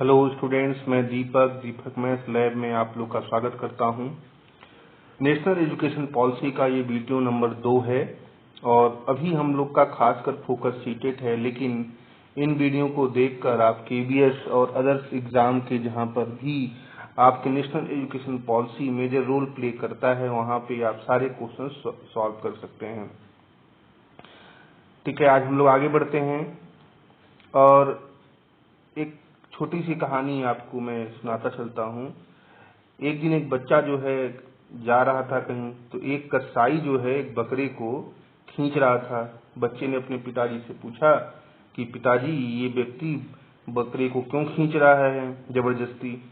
Hello students, मैं दीपक maths lab में आप लोग का स्वागत करता हूं। नेशनल एजुकेशन पॉलिसी का ये वीडियो नंबर 2 है और अभी हम लोग का खासकर फोकस सीटेट है, लेकिन इन वीडियो को देखकर आप केबीएस और अदर्स एग्जाम के जहां पर भी आपके National Education Policy major role play करता है वहां पे आप सारे क्वेश्चन सॉल्व कर सकते हैं। ठीक है, आज हम लोग आगे बढ़ते हैं और एक छोटी सी कहानी आपको मैं सुनाता चलता हूँ। एक दिन एक बच्चा जो है जा रहा था कहीं, तो एक कसाई जो है एक बकरे को खींच रहा था। बच्चे ने अपने पिताजी से पूछा कि पिताजी, ये व्यक्ति बकरे को क्यों खींच रहा है जबरदस्ती?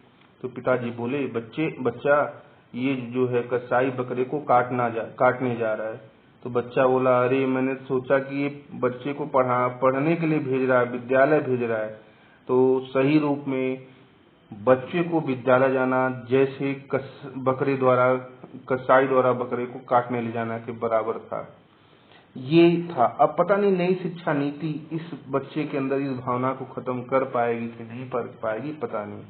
तो पिताजी बोले, बच्चा, ये जो है कसाई बकरे को काटने जा रहा है। तो बच्चा बोला, अरे मैंने सोचा कि ये बच्चे को पढ़ने के लिए भेज रहा है, विद्यालय भेज रहा है। तो सही रूप में बच्चे को विद्यालय जाना जैसे कसाई द्वारा बकरे को काटने ले जाना के बराबर था। ये था। अब पता नहीं नई शिक्षा नीति इस बच्चे के अंदर इस भावना को खत्म कर पाएगी कि नहीं कर पाएगी, पता नहीं।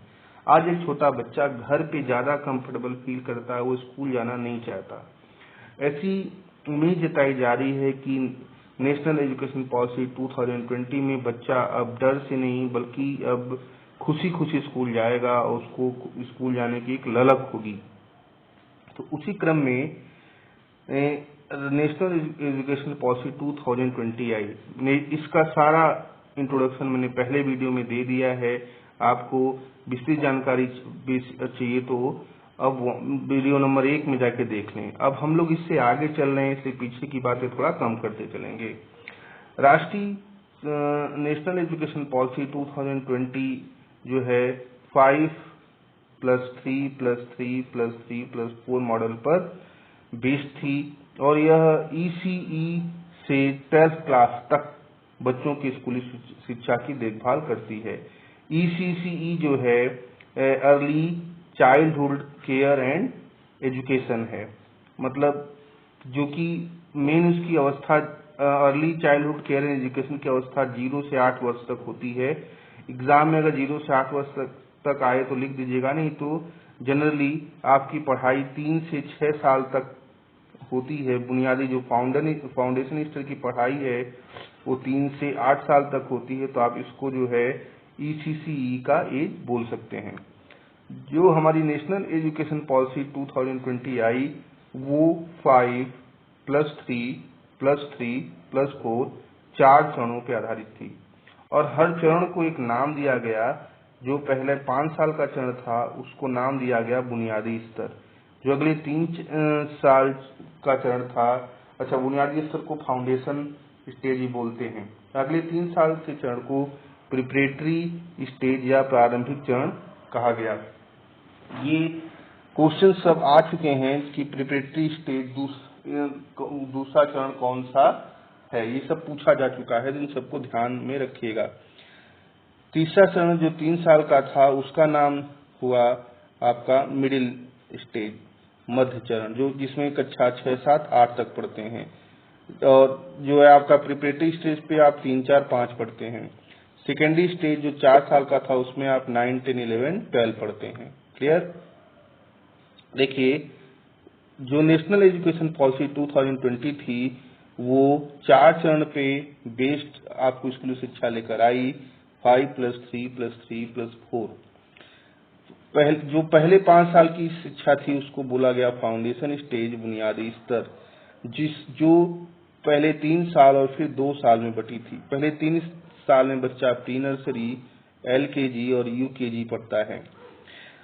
आज एक छोटा बच्चा घर पे ज्यादा कंफर्टेबल फील करता है, वो स्कूल जाना नहीं चाहता। ऐसी उम्मीद जताई जा रही है कि नेशनल एजुकेशन पॉलिसी 2020 में बच्चा अब डर से नहीं बल्कि अब खुशी खुशी स्कूल जाएगा और उसको स्कूल जाने की एक ललक होगी। तो उसी क्रम में नेशनल एजुकेशन पॉलिसी 2020 आई। इसका सारा इंट्रोडक्शन मैंने पहले वीडियो में दे दिया है। आपको विस्तृत जानकारी चाहिए तो अब वीडियो नंबर 1 में जाके देख लें। अब हम लोग इससे आगे चल रहे हैं, इसलिए पीछे की बातें थोड़ा कम करते चलेंगे। राष्ट्रीय नेशनल एजुकेशन पॉलिसी 2020 जो है 5+3+3+3+4 मॉडल पर बेस्ड थी और यह ईसीई से 12th क्लास तक बच्चों की स्कूली शिक्षा की देखभाल करती है। ईसीसीई जो है early childhood care and education है, मतलब जो कि मेन उसकी अवस्था early childhood care and education की अवस्था 0 से 8 वर्ष तक होती है। एग्जाम में अगर 0 से 8 वर्ष तक आए तो लिख दीजिएगा, नहीं तो जनरली आपकी पढ़ाई 3 से 6 साल तक होती है। बुनियादी जो फाउंडेशन स्तर की पढ़ाई है वो 3 से 8 साल तक होती है, तो आप इसको जो है ईसीसीई का एज बोल सकते हैं। जो हमारी नेशनल एजुकेशन पॉलिसी 2020 आई वो 5+3+3+4 4 चरणों पर आधारित थी और हर चरण को एक नाम दिया गया। जो पहले 5 साल का चरण था उसको नाम दिया गया बुनियादी स्तर। जो अगले 3 साल का चरण था, अच्छा, बुनियादी स्तर को फाउंडेशन स्टेज ही बोलते हैं। अगले 3 साल के चरण को प्रिपरेटरी स्टेज या प्रारंभिक चरण कहा गया। ये क्वेश्चन सब आ चुके हैं कि प्रिपरेटरी स्टेज दूसरा चरण कौन सा है, ये सब पूछा जा चुका है, तो इन सबको ध्यान में रखिएगा। तीसरा चरण जो 3 साल का था उसका नाम हुआ आपका मिडिल स्टेज, मध्य चरण, जो जिसमें कक्षा 6, 7, 8 तक पढ़ते हैं। और जो है आपका प्रिपरेटरी स्टेज पे आप 3, 4, 5 पढ़ते हैं। सेकेंडरी स्टेज जो 4 साल का था उसमें आप 9, 10, 11, 12 पढ़ते हैं। क्लियर? देखिए, जो नेशनल एजुकेशन पॉलिसी 2020 थी वो 4 चरण पे बेस्ड आपको स्कूली शिक्षा लेकर आई। 5+3+3+4। जो पहले 5 साल की शिक्षा थी उसको बोला गया फाउंडेशन स्टेज, बुनियादी स्तर, जो पहले 3 साल और फिर 2 साल में बटी थी। पहले 3 साल में बच्चा प्री नर्सरी, एलकेजी और यूकेजी पढ़ता है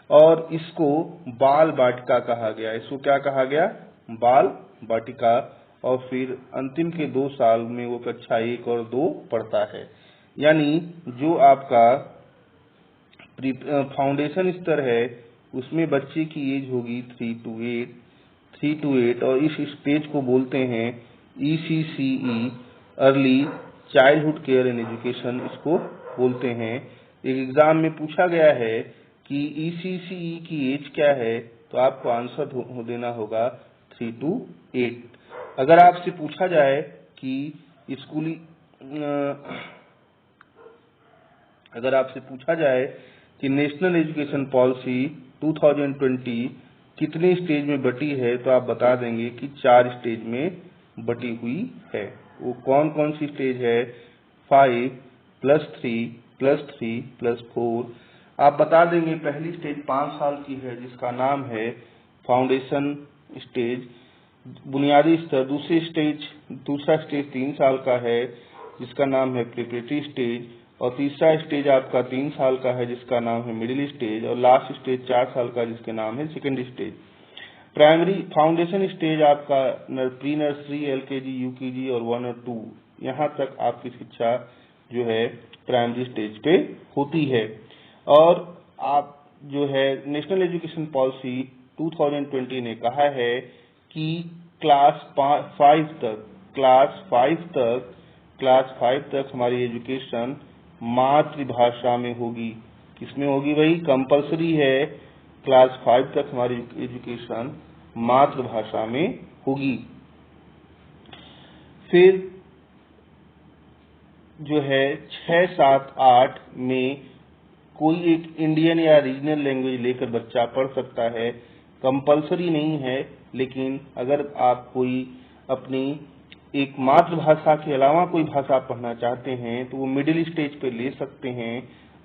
और इसको बाल बाटिका कहा गया। इसको क्या कहा गया? बाल बाटिका। और फिर अंतिम के 2 साल में वो कक्षा 1 और 2 पढ़ता है। यानी जो आपका फाउंडेशन स्तर है उसमें बच्चे की एज होगी 3 to 8 और इस स्टेज को बोलते हैं ECCE, early childhood care and education इसको बोलते हैं। एक एग्जाम में पूछा गया है कि ईसीसीई की एज क्या है, तो आपको आंसर देना होगा 3 to 8। अगर आपसे पूछा जाए कि कि नेशनल एजुकेशन पॉलिसी 2020 कितने स्टेज में बटी है, तो आप बता देंगे कि 4 स्टेज में बटी हुई है। वो कौन कौन सी स्टेज है? 5 + 3 + 3 + 4। आप बता देंगे पहली स्टेज 5 साल की है जिसका नाम है फाउंडेशन स्टेज, बुनियादी स्तर। दूसरा स्टेज 3 साल का है जिसका नाम है प्रिपरेटरी स्टेज, और तीसरा स्टेज आपका 3 साल का है जिसका नाम है मिडिल स्टेज, और लास्ट स्टेज 4 साल का जिसके नाम है secondary stage. Primary foundation stage आपका प्री नर्सरी, LKG, UKG और 1 और 2, यहाँ तक आपकी शिक्षा जो है प्राइमरी स्टेज पे होती है। और आप जो है नेशनल एजुकेशन पॉलिसी 2020 ने कहा है कि क्लास 5 तक हमारी एजुकेशन मातृभाषा में होगी। किसमें होगी भाई? कंपलसरी है, क्लास 5 तक हमारी एजुकेशन मातृभाषा में होगी। फिर जो है 6, 7, 8 में कोई एक इंडियन या रीजनल लैंग्वेज लेकर बच्चा पढ़ सकता है, कंपलसरी नहीं है, लेकिन अगर आप कोई अपनी एक मातृभाषा के अलावा कोई भाषा पढ़ना चाहते हैं तो वो मिडिल स्टेज पे ले सकते हैं,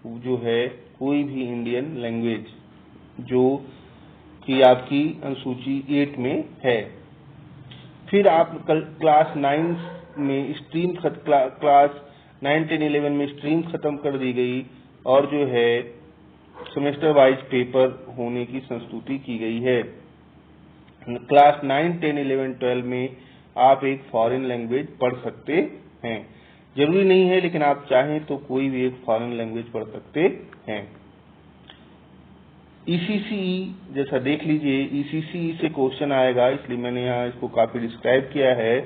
जो है कोई भी इंडियन लैंग्वेज जो कि आपकी अनुसूची 8 में है। फिर आप क्लास 9 में क्लास 9, 10, 11 में स्ट्रीम खत्म कर दी गई और जो है सेमेस्टर वाइज पेपर होने की संस्तुति की गई है। क्लास 9, 10, 11, 12 में आप एक फॉरेन लैंग्वेज पढ़ सकते हैं। जरूरी नहीं है, लेकिन आप चाहें तो कोई भी एक फॉरेन लैंग्वेज पढ़ सकते हैं। ECCE जैसा देख लीजिए, ECCE से क्वेश्चन आएगा, इसलिए मैंने यहाँ इसको काफी डिस्क्राइब किया है।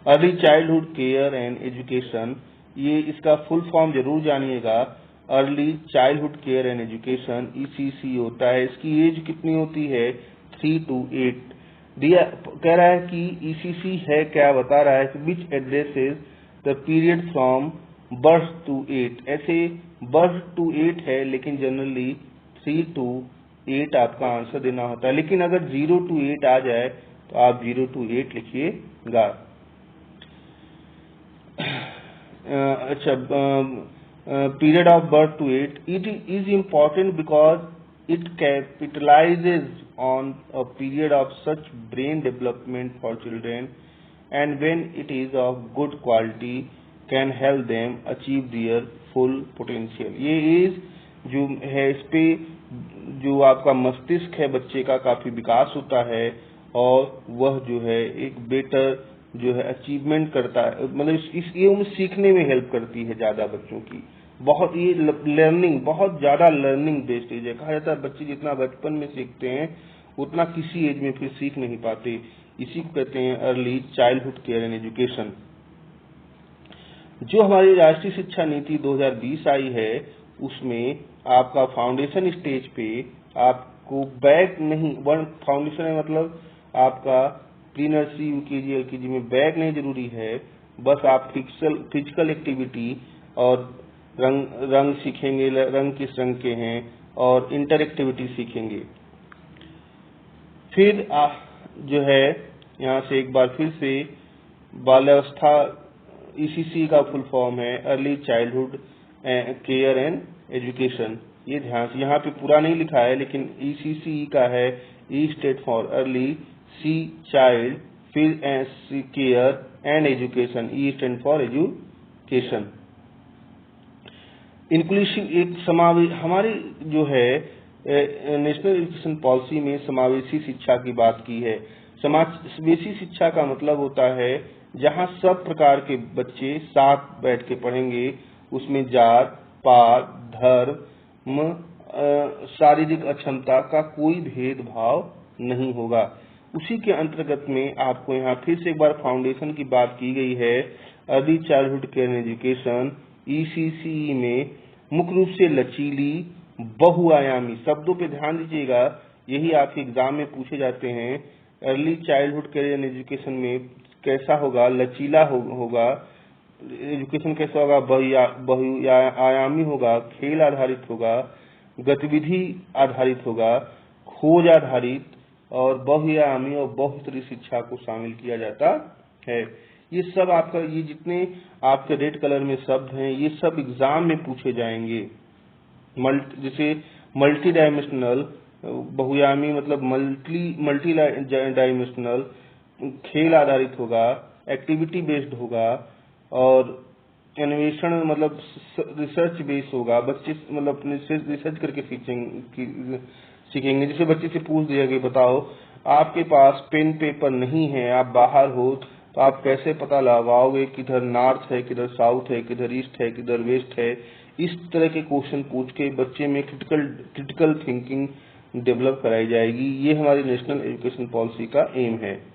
Early childhood care and education, ये इसका फुल फॉर्म जरूर जानिएगा। Early childhood care and education ECCE होता है। इसकी एज कितनी होती है? 3 to 8। कह रहा है कि ECCE है क्या, बता रहा है कि which addresses the period from birth to 8। ऐसे बर्थ टू 8 है, लेकिन जनरली 3 to 8 आपका आंसर देना होता है। लेकिन अगर 0 to 8 आ जाए तो आप 0 to 8 लिखिएगा। अच्छा, period of birth to 8, it is important because it capitalizes on a period of such brain development for children, and when it is of good quality can help them achieve their full potential। ये as जो है, इस पे जो आपका मस्तिष्क है बच्चे का काफी विकास होता है, और वह जो है एक बेटर जो है अचीवमेंट करता है, मतलब ये उम्र सीखने में हेल्प करती है ज्यादा बच्चों की। बहुत ये लर्निंग, बहुत ज्यादा लर्निंग बेस्ड एज है। कहा जाता है बच्चे जितना बचपन में सीखते हैं उतना किसी एज में फिर सीख नहीं पाते। इसी को कहते हैं early childhood care and education. जो हमारी राष्ट्रीय शिक्षा नीति 2020 आई है, उसमें आपका फाउंडेशन स्टेज पे आपको बैक नहीं, फाउंडेशन है मतलब आपका प्री नर्सरी, UKG, LKG में बैक नहीं जरूरी है। बस आप फिजिकल एक्टिविटी और रंग सीखेंगे, रंग किस रंग के हैं, और इंटर एक्टिविटी सीखेंगे। फिर जो है यहाँ से एक बार फिर से बाल्यावस्था, ECCE का फुल फॉर्म है early childhood care and education. ये ध्यान से, यहाँ पे पूरा नहीं लिखा है, लेकिन ECCE का है E state for early, C child, फिर C care and education, E stand for education. Inclusive एक हमारी जो है नेशनल एजुकेशन पॉलिसी में समावेशी शिक्षा की बात की है। समावेशी शिक्षा का मतलब होता है जहां सब प्रकार के बच्चे साथ बैठ के पढ़ेंगे, उसमें जात, पात, धर्म, शारीरिक अक्षमता का कोई भेदभाव नहीं होगा। उसी के अंतर्गत में आपको यहाँ फिर से एक बार फाउंडेशन की बात की गई है। Early childhood care and education ECCE में मुख्य रूप से लचीली, बहुआयामी, शब्दों पे ध्यान दीजिएगा, यही आपके एग्जाम में पूछे जाते हैं। Early childhood care and education में कैसा होगा? लचीला होगा। एजुकेशन कैसा होगा? बहुआयामी होगा, खेल आधारित होगा, गतिविधि आधारित होगा, खोज आधारित और बहुआयामी और बहुस्तरीय शिक्षा को शामिल किया जाता है। ये सब आपका, ये जितने आपके रेड कलर में शब्द हैं, ये सब एग्जाम में पूछे जाएंगे। जैसे मल्टी डायमेंशनल, बहुआयामी मतलब मल्टी डायमेंशनल, खेल आधारित होगा, एक्टिविटी बेस्ड होगा, और अन्वेषण मतलब रिसर्च बेस होगा। बच्चे मतलब अपने से रिसर्च करके सीखेंगे। जैसे बच्चे से पूछ दिया कि बताओ आपके पास पेन पेपर नहीं है, आप बाहर हो, तो आप कैसे पता लगाओगे किधर नॉर्थ है, किधर साउथ है, किधर ईस्ट है, किधर वेस्ट है। इस तरह के क्वेश्चन पूछ के बच्चे में क्रिटिकल थिंकिंग डेवलप कराई जाएगी। ये हमारी नेशनल एजुकेशन पॉलिसी का एम है।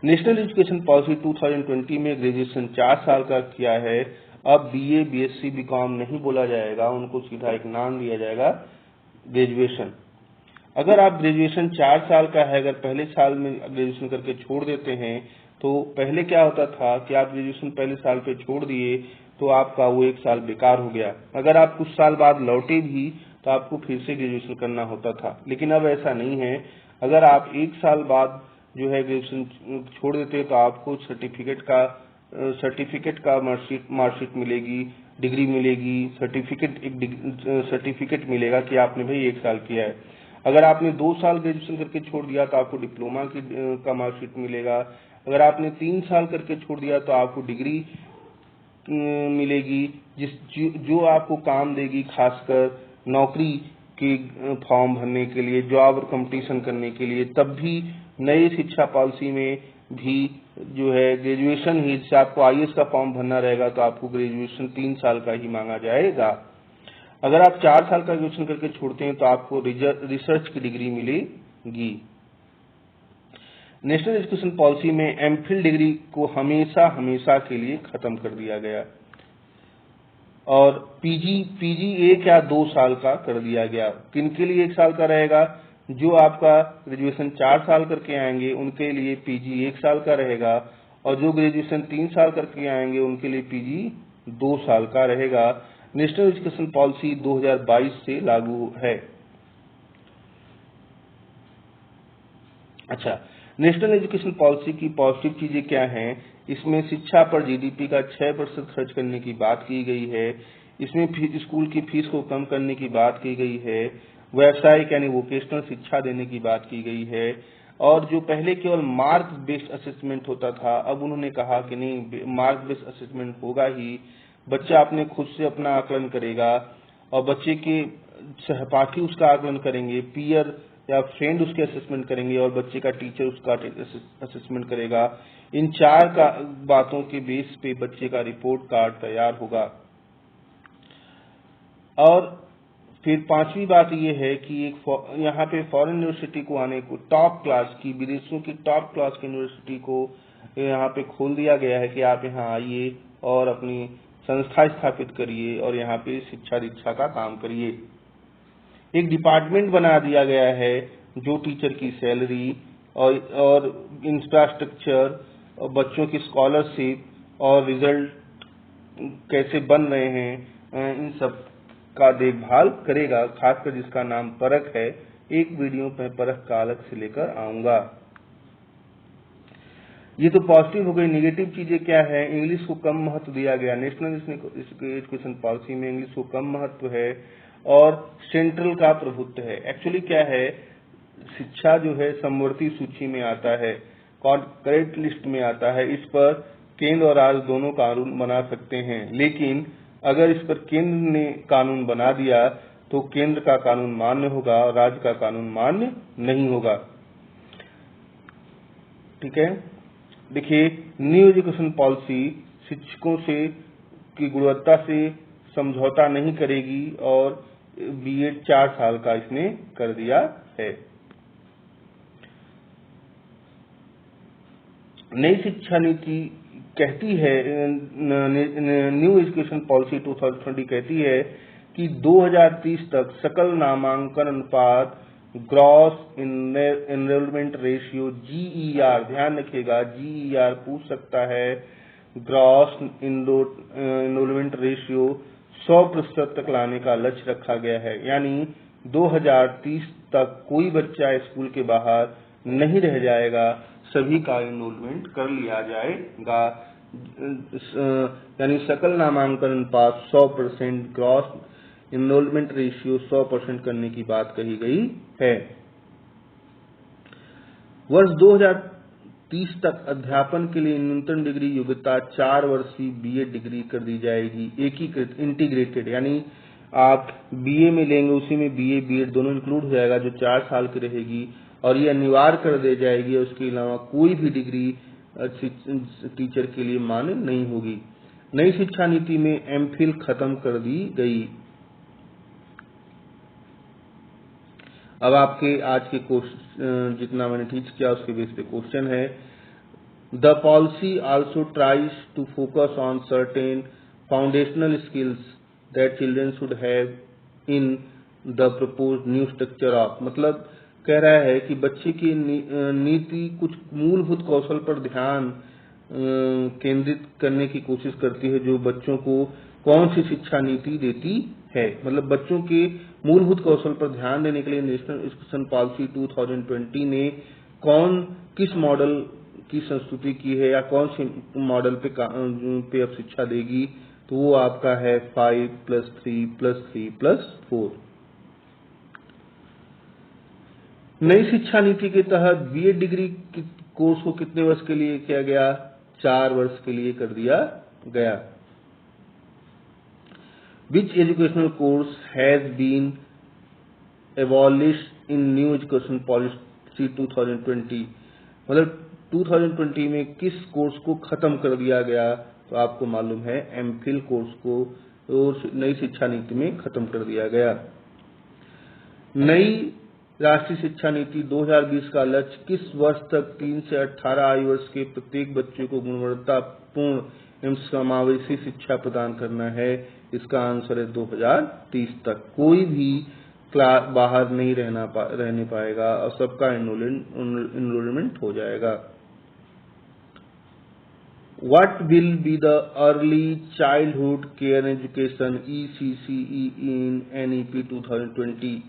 नेशनल एजुकेशन पॉलिसी 2020 में ग्रेजुएशन 4 साल का किया है। अब बीए, बीएससी, बीकॉम नहीं बोला जाएगा, उनको सीधा एक नाम दिया जाएगा, ग्रेजुएशन। अगर आप ग्रेजुएशन 4 साल का है, अगर पहले साल में ग्रेजुएशन करके छोड़ देते हैं, तो पहले क्या होता था कि आप ग्रेजुएशन पहले साल पे छोड़ दिए तो आपका वो 1 साल बेकार हो गया। अगर आप कुछ साल बाद लौटे भी तो आपको फिर से ग्रेजुएशन करना होता था, लेकिन अब ऐसा नहीं है। अगर आप 1 साल बाद जो है ग्रेजुएशन छोड़ देते हैं तो आपको सर्टिफिकेट का मार्कशीट मिलेगी, डिग्री मिलेगी, सर्टिफिकेट मिलेगा कि आपने भाई 1 साल किया है। अगर आपने 2 साल ग्रेजुएशन करके छोड़ दिया तो आपको डिप्लोमा का मार्कशीट मिलेगा। अगर आपने 3 साल करके छोड़ दिया तो आपको डिग्री मिलेगी, जो आपको काम देगी, खासकर नौकरी के फॉर्म भरने के लिए, जॉब और कंपटीशन करने के लिए। तब भी नई शिक्षा पॉलिसी में भी जो है ग्रेजुएशन ही, जैसे आपको आईएएस का फॉर्म भरना रहेगा तो आपको ग्रेजुएशन 3 साल का ही मांगा जाएगा। अगर आप 4 साल का ग्रेजुएशन करके छोड़ते हैं तो आपको रिसर्च की डिग्री मिलेगी। नेशनल एजुकेशन पॉलिसी में एमफिल डिग्री को हमेशा के लिए खत्म कर दिया गया, और पीजी 1 या 2 साल का कर दिया गया। किनके लिए 1 साल का रहेगा? जो आपका ग्रेजुएशन 4 साल करके आएंगे उनके लिए पीजी 1 साल का रहेगा, और जो ग्रेजुएशन 3 साल करके आएंगे उनके लिए पीजी 2 साल का रहेगा। नेशनल एजुकेशन पॉलिसी 2022 से लागू है। अच्छा, नेशनल एजुकेशन पॉलिसी की पॉजिटिव चीजें क्या हैं? इसमें शिक्षा पर जीडीपी का 6% खर्च करने की बात की गई है। इसमें स्कूल की फीस को कम करने की बात की गई है। व्यावसायिक यानी वोकेशनल शिक्षा देने की बात की गई है। और जो पहले केवल मार्क बेस्ड असेसमेंट होता था, अब उन्होंने कहा कि नहीं, मार्क बेस्ड असेसमेंट होगा ही। बच्चा अपने खुद से अपना आकलन करेगा, और बच्चे के सहपाठी उसका आकलन करेंगे, पीयर या फ्रेंड उसके असेसमेंट करेंगे, और बच्चे का टीचर उसका असेसमेंट करेगा। इन 4 बातों के बेस पे बच्चे का रिपोर्ट कार्ड तैयार होगा। और फिर 5वीं बात यह है कि यहाँ पे फॉरेन यूनिवर्सिटी को आने को, टॉप क्लास की, विदेशों की टॉप क्लास की यूनिवर्सिटी को यहाँ पे खोल दिया गया है कि आप यहाँ आइए और अपनी संस्था स्थापित करिए और यहाँ पे शिक्षा दीक्षा का काम करिए। एक डिपार्टमेंट बना दिया गया है जो टीचर की सैलरी और इंफ्रास्ट्रक्चर और बच्चों की स्कॉलरशिप और रिजल्ट कैसे बन रहे हैं, इन सब का देखभाल करेगा, खासकर जिसका नाम परख है। एक वीडियो में परख का अलग से लेकर आऊंगा। ये तो पॉजिटिव हो गई। नेगेटिव चीजें क्या है? इंग्लिश को कम महत्व दिया गया। नेशनल एजुकेशन पॉलिसी में इंग्लिश को कम महत्व है और सेंट्रल का प्रभुत्व है। एक्चुअली क्या है, शिक्षा जो है समवर्ती सूची में आता है, करेक्ट लिस्ट में आता है। इस पर केंद्र और राज्य दोनों कानून बना सकते हैं, लेकिन अगर इस पर केंद्र ने कानून बना दिया तो केंद्र का कानून मान्य होगा और राज्य का कानून मान्य नहीं होगा। ठीक है, देखिए, न्यू एजुकेशन पॉलिसी शिक्षकों से की गुणवत्ता से समझौता नहीं करेगी और बीएड 4 साल का इसने कर दिया है। नई शिक्षा नीति कहती है, न्यू एजुकेशन पॉलिसी 2020 कहती है कि 2030 तक सकल नामांकन अनुपात, ग्रॉस एनरोलमेंट रेशियो, जीईआर, ध्यान रखिएगा, जीईआर पूछ सकता है, ग्रॉस एनरोलमेंट रेशियो 100% तक लाने का लक्ष्य रखा गया है। यानी 2030 तक कोई बच्चा स्कूल के बाहर नहीं रह जाएगा, सभी का एनरोलमेंट कर लिया जाएगा। यानी सकल नामांकन अनुपात 100%, ग्रॉस एनरोलमेंट रेशियो 100% करने की बात कही गई है। वर्ष 2030 तक अध्यापन के लिए न्यूनतम डिग्री योग्यता 4 वर्षीय बीए डिग्री कर दी जाएगी, एकीकृत इंटीग्रेटेड। यानी आप बीए में लेंगे उसी में बीए बीएड दोनों इंक्लूड हो जाएगा, जो 4 साल की रहेगी, और ये अनिवार्य कर दी जाएगी। उसके अलावा कोई भी डिग्री टीचर के लिए मान्य नहीं होगी। नई शिक्षा नीति में एमफिल खत्म कर दी गई। अब आपके आज के क्वेश्चन जितना मैंने टीच किया उसके बेस पे क्वेश्चन है। The policy also tries to focus on certain foundational skills that children should have in the proposed new structure of. मतलब कह रहा है कि बच्चे की नीति कुछ मूलभूत कौशल पर ध्यान केंद्रित करने की कोशिश करती है, जो बच्चों को कौन सी शिक्षा नीति देती है। मतलब बच्चों के मूलभूत कौशल पर ध्यान देने के लिए नेशनल एजुकेशन पॉलिसी 2020 ने किस मॉडल की संस्तुति की है, या कौन से मॉडल पे अब शिक्षा देगी, तो वो आपका है 5+3+3+4। नई शिक्षा नीति के तहत बीएड डिग्री कोर्स को कितने वर्ष के लिए किया गया? 4 वर्ष के लिए कर दिया गया। Which educational course has been abolished in new education policy 2020? मतलब 2020 में किस कोर्स को खत्म कर दिया गया? तो आपको मालूम है एमफिल कोर्स को नई शिक्षा नीति में खत्म कर दिया गया। नई राष्ट्रीय शिक्षा नीति 2020 का लक्ष्य किस वर्ष तक 3 से 18 आयु वर्ष के प्रत्येक बच्चे को गुणवत्तापूर्ण एवं समावेशी शिक्षा प्रदान करना है? इसका आंसर है 2030 तक। कोई भी क्लास बाहर नहीं रहने पाएगा और सबका एनरोलमेंट हो जाएगा। What will be the early childhood care education ECCE in NEP 2020?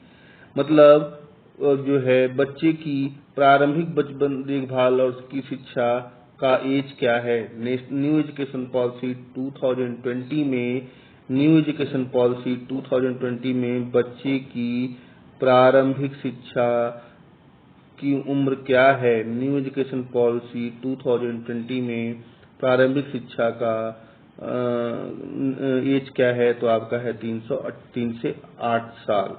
मतलब जो है बच्चे की प्रारंभिक बचपन देखभाल और उसकी शिक्षा का एज क्या है? न्यू एजुकेशन पॉलिसी 2020 में बच्चे की प्रारंभिक शिक्षा की उम्र क्या है? न्यू एजुकेशन पॉलिसी 2020 में प्रारंभिक शिक्षा का एज क्या है? तो आपका है 3 से 8 साल।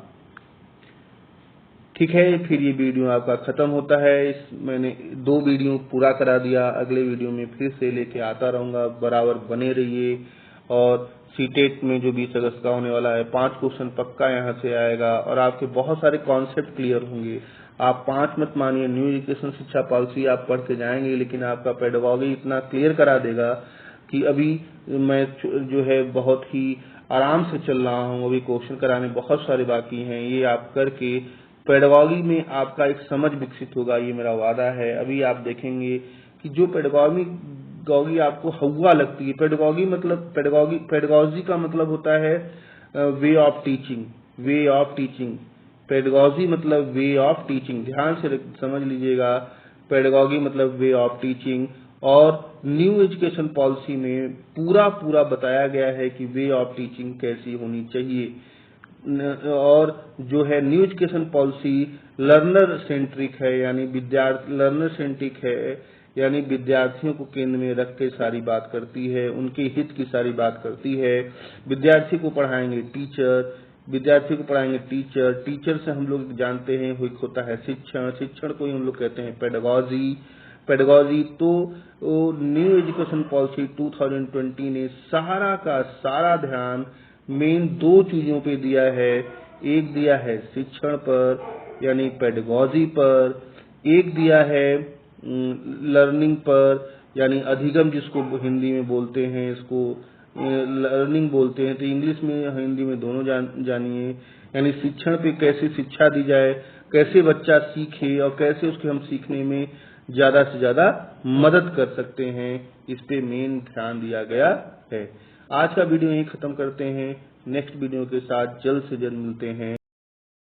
ठीक है, फिर ये वीडियो आपका खत्म होता है। मैंने 2 वीडियो पूरा करा दिया, अगले वीडियो में फिर से लेके आता रहूंगा। बराबर बने रहिए। और सीटेट में जो 20 अगस्त का होने वाला है 5 क्वेश्चन पक्का यहाँ से आएगा और आपके बहुत सारे कॉन्सेप्ट क्लियर होंगे। आप 5 मत मानिए, न्यू एजुकेशन शिक्षा पॉलिसी आप पढ़ के जाएंगे, लेकिन आपका पेडागॉजी इतना क्लियर करा देगा कि अभी मैं जो है बहुत ही आराम से चल रहा हूँ। अभी क्वेश्चन कराने बहुत सारे बाकी हैं। ये आप करके पेडागॉजी में आपका एक समझ विकसित होगा, ये मेरा वादा है। अभी आप देखेंगे कि जो पेडागॉजी आपको हवा लगती है, पेडागॉजी का मतलब होता है वे ऑफ टीचिंग। पेडागॉजी मतलब वे ऑफ टीचिंग, ध्यान से समझ लीजिएगा। पेडागॉजी मतलब वे ऑफ टीचिंग, और न्यू एजुकेशन पॉलिसी में पूरा बताया गया है कि वे ऑफ टीचिंग कैसी होनी चाहिए। और जो है new education policy learner centric है, यानी विद्यार्थियों को केंद्र में रख के सारी बात करती है, उनके हित की सारी बात करती है। विद्यार्थी को पढ़ाएंगे टीचर, टीचर से हम लोग जानते हैं एक होता है शिक्षण को ही हम लोग कहते हैं पेडागॉजी। तो न्यू एजुकेशन पॉलिसी 2020 ने सारा का सारा ध्यान मेन 2 चीजों पे दिया है। एक दिया है शिक्षण पर यानी पेडागॉजी पर, एक दिया है लर्निंग पर यानी अधिगम, जिसको हिंदी में बोलते हैं, इसको लर्निंग बोलते हैं, तो इंग्लिश में हिंदी में दोनों जानिए। यानी शिक्षण पे कैसे शिक्षा दी जाए, कैसे बच्चा सीखे और कैसे उसके हम सीखने में ज्यादा से ज्यादा मदद कर सकते हैं, इस पे मेन ध्यान दिया गया है। आज का वीडियो यहीं खत्म करते हैं। नेक्स्ट वीडियो के साथ जल्द से जल्द मिलते हैं।